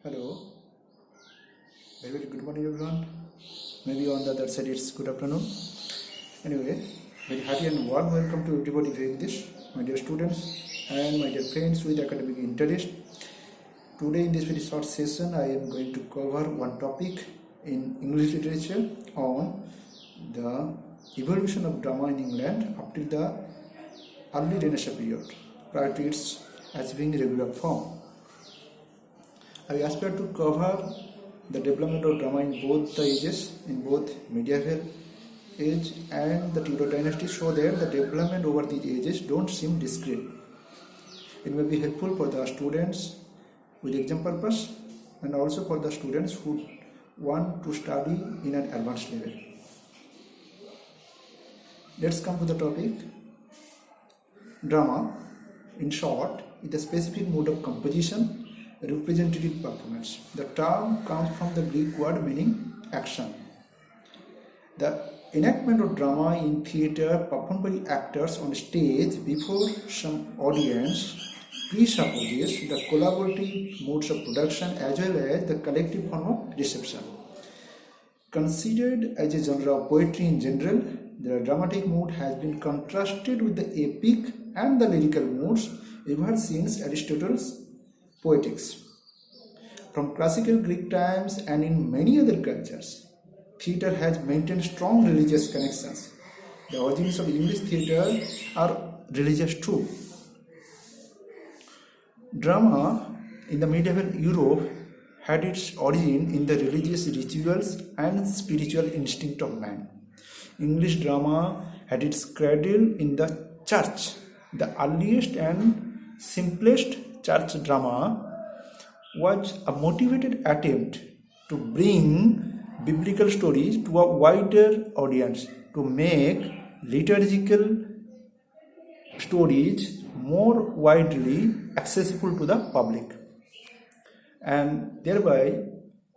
Hello, very good morning everyone. Maybe on the other side it's good afternoon. Anyway, very happy and warm welcome to everybody viewing this, my dear students and my dear friends with academic interest. Today in this very short session I am going to cover one topic in English literature on the evolution of drama in England up till the early Renaissance period, prior to its achieving regular form. I aspire to cover the development of drama in both the ages, in both medieval age and the Tudor dynasty, so that the development over these ages don't seem discrete. It may be helpful for the students with exam purpose and also for the students who want to study in an advanced level. Let's come to the topic. Drama, in short, is a specific mode of composition, representative performance. The term comes from the Greek word meaning action. The enactment of drama in theatre performed by actors on stage before some audience presupposes the collaborative modes of production as well as the collective form of reception. Considered as a genre of poetry in general, the dramatic mood has been contrasted with the epic and the lyrical moods ever since Aristotle's Poetics. From classical Greek times and in many other cultures, theatre has maintained strong religious connections. The origins of English theatre are religious too. Drama in the medieval Europe had its origin in the religious rituals and spiritual instinct of man. English drama had its cradle in the church. The earliest and simplest church drama was a motivated attempt to bring biblical stories to a wider audience, to make liturgical stories more widely accessible to the public. And thereby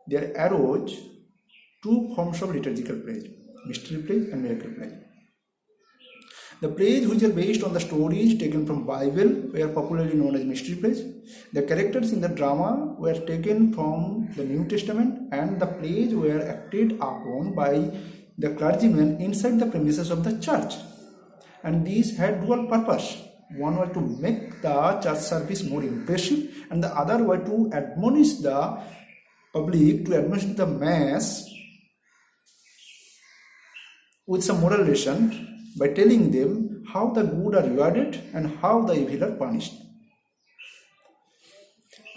there arose two forms of liturgical plays, mystery plays and miracle plays. The plays which are based on the stories taken from Bible were popularly known as mystery plays. The characters in the drama were taken from the New Testament, and the plays were acted upon by the clergymen inside the premises of the church. And these had dual purpose. One was to make the church service more impressive, and the other was to admonish the public, to admonish the mass with some moral lesson by telling them how the good are rewarded and how the evil are punished.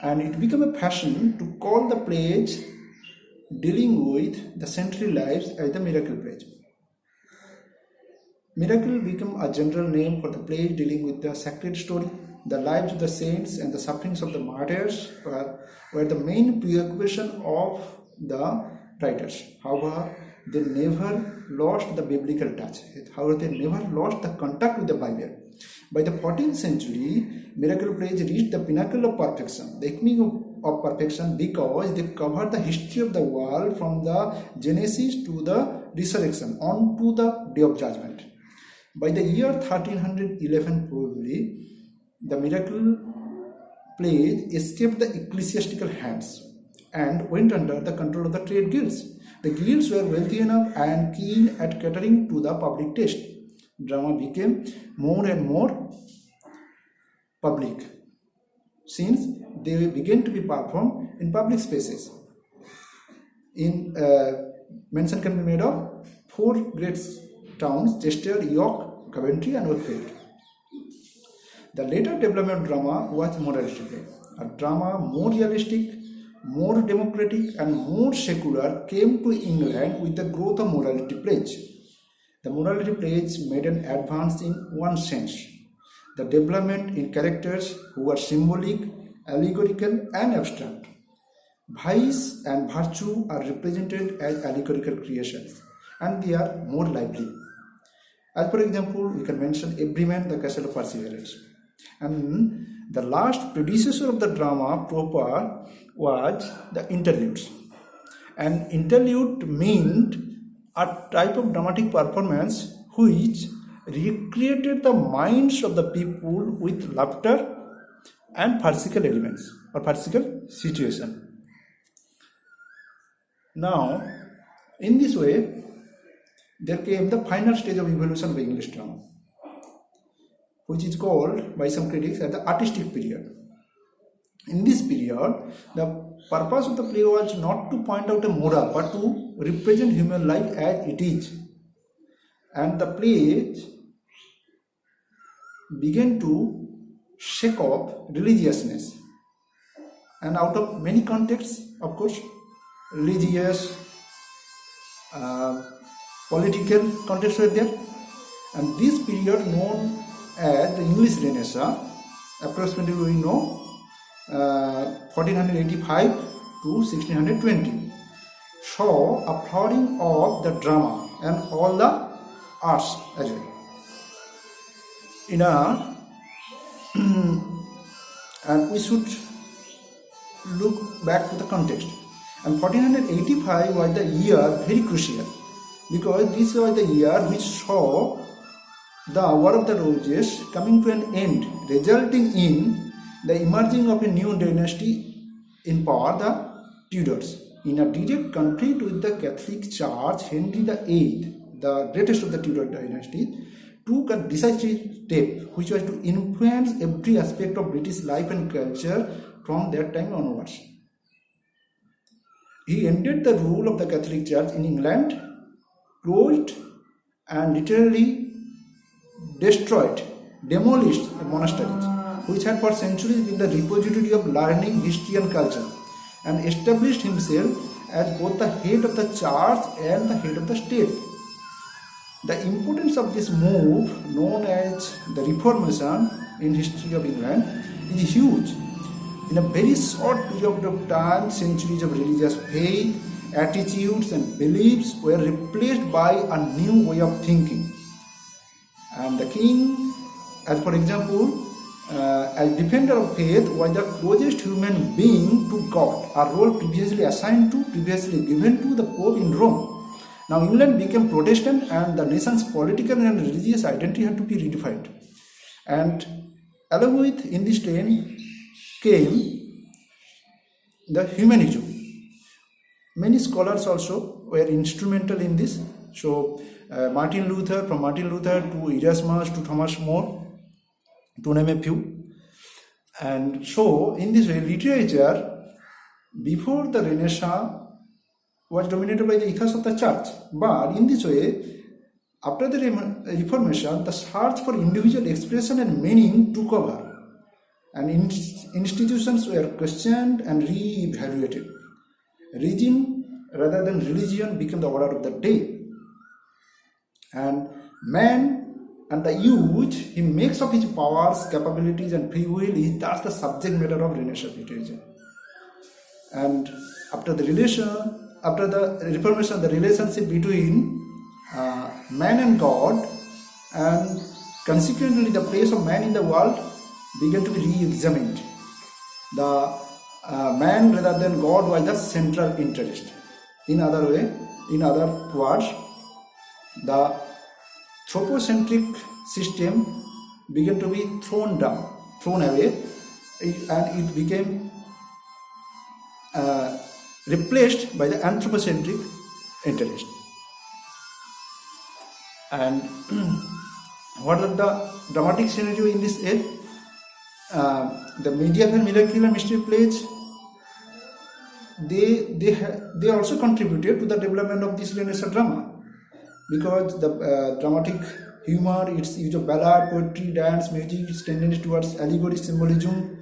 And it became a fashion to call the plays dealing with the saintly lives as the miracle plays. Miracle became a general name for the plays dealing with the sacred story. The lives of the saints and the sufferings of the martyrs were the main preoccupation of the writers. However, they never lost the biblical touch. However, they never lost the contact with the Bible. By the 14th century, miracle plays reached the pinnacle of perfection, the ecumene of perfection, because they covered the history of the world from the Genesis to the resurrection on to the day of judgment. By the year 1311 probably, the miracle plays escaped the ecclesiastical hands and went under the control of the trade guilds. The guilds were wealthy enough and keen at catering to the public taste. Drama became more and more public since they began to be performed in public spaces. Mention can be made of four great towns: Chester, York, Coventry and Wakefield. The later development of drama was morality play. A drama more realistic, more democratic and more secular came to England with the growth of morality plays. The morality plays made an advance in one sense: the development in characters who are symbolic, allegorical and abstract. Vice and virtue are represented as allegorical creations and they are more lively. As for example, we can mention Everyman, the Castle of Perseverance. And the last predecessor of the drama proper was the interludes. An interlude meant a type of dramatic performance which recreated the minds of the people with laughter and farcical elements or farcical situation. Now, in this way, there came the final stage of evolution of English drama, which is called by some critics as the artistic period. In this period, the purpose of the play was not to point out a moral, but to represent human life as it is. And the plays began to shake off religiousness. And out of many contexts, of course, religious, political contexts were there. And this period, known as the English Renaissance, approximately we know 1485 to 1620, saw a flowering of the drama and all the arts as well. And we should look back to the context. And 1485 was the year very crucial, because this was the year which saw the War of the Roses coming to an end, resulting in the emerging of a new dynasty in power, the Tudors. In a direct conflict with the Catholic Church, Henry VIII, the greatest of the Tudor dynasty, took a decisive step which was to influence every aspect of British life and culture from that time onwards. He ended the rule of the Catholic Church in England, closed and literally destroyed, demolished the monasteries, which had for centuries been the repository of learning, history and culture, and established himself as both the head of the church and the head of the state. The importance of this move, known as the Reformation in history of England, is huge. In a very short period of time, centuries of religious faith, attitudes and beliefs were replaced by a new way of thinking. And the king, as for example, as defender of faith, was the closest human being to God, a role previously given to the Pope in Rome. Now England became Protestant and the nation's political and religious identity had to be redefined. And along with, in this train, came the humanism. Many scholars also were instrumental in this. So from Martin Luther to Erasmus to Thomas More, to name a few. And so in this way, literature before the Renaissance was dominated by the ethos of the church. But in this way, after the Reformation, the search for individual expression and meaning took over, and institutions were questioned and re-evaluated. Reason rather than religion became the order of the day. And man and the use he makes of his powers, capabilities and free will is thus the subject matter of Renaissance literature. And after the Reformation, the relationship between man and God, and consequently the place of man in the world, began to be re-examined. The man rather than God was the central interest. In other words, the anthropocentric system began to be thrown away, and it became replaced by the anthropocentric interest. And what are the dramatic scenario in this age? The medieval miracle and mystery plays, they also contributed to the development of this Renaissance drama, because the dramatic humor, its use of ballad, poetry, dance, music, its tendency towards allegory, symbolism,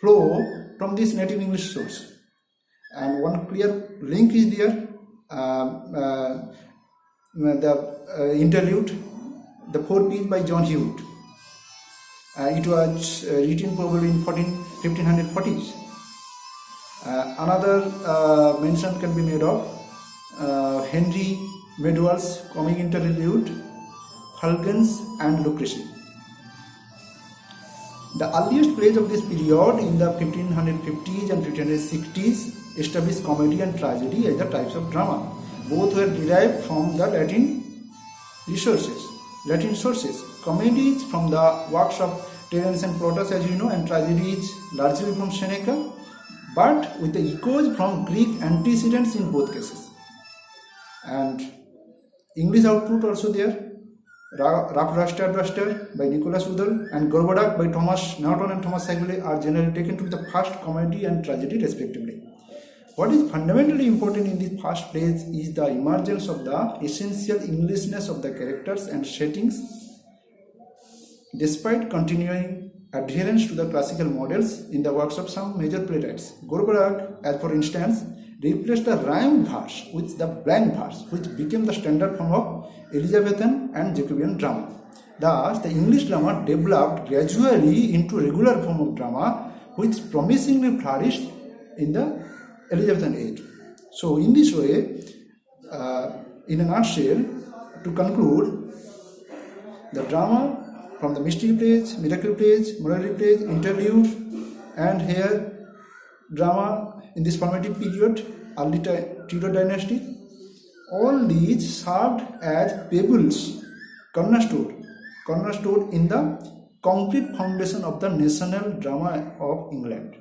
flow from this native English source. And one clear link is there, the interlude, The Four P's by John Hewitt. It was written probably in 1540s. Another mention can be made of Henry Medwall's comic interlude, Fulgens and Lucrece. The earliest plays of this period in the 1550s and 1560s established comedy and tragedy as the types of drama. Both were derived from the Latin sources. Comedy is from the works of Terence and Plautus, as you know, and tragedy is largely from Seneca, but with the echoes from Greek antecedents in both cases. And English output also there. Rough Duster by Nicholas Udall and Gorboduc by Thomas Norton and Thomas Sackville are generally taken to be the first comedy and tragedy respectively. What is fundamentally important in this first plays is the emergence of the essential Englishness of the characters and settings despite continuing adherence to the classical models in the works of some major playwrights. Gorboduc, as for instance, replaced the rhymed verse with the blank verse, which became the standard form of Elizabethan and Jacobean drama. Thus, the English drama developed gradually into a regular form of drama, which promisingly flourished in the Elizabethan age. So, in this way, in a nutshell, to conclude, the drama from the mystery plays, miracle plays, morality plays, interlude, and here drama in this formative period, early Tudor dynasty, all these served as pebbles, cornerstone in the concrete foundation of the national drama of England.